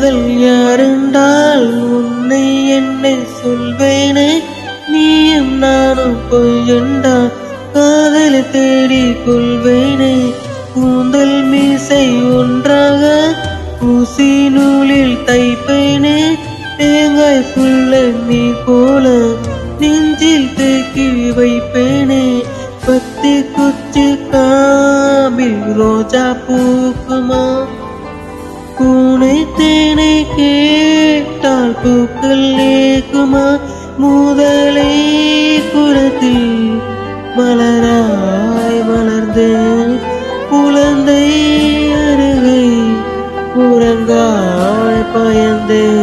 காதல் யாருண்டால் உன்னை என்னை சொல்வேனே, நீயும் நானும் பொய்யண்டா காதலை தேடிக் கொள்வேனே. கூந்தல் மீசை ஒன்றாக ஊசி நூலில் தைப்பேனே, தேங்காய் புள்ள நீ போல நெஞ்சில் தேக்கி வைப்பேனே. பத்தி குச்சி காம்பில் ரோஜா பூக்குமா, பூனை தேனை கேட்டால் பூக்கள் ஏக்குமா. முதலை புறத்தில் மலராய் மலர்ந்தேன், குழந்தை அருகை உறங்காய் பயந்தேன்.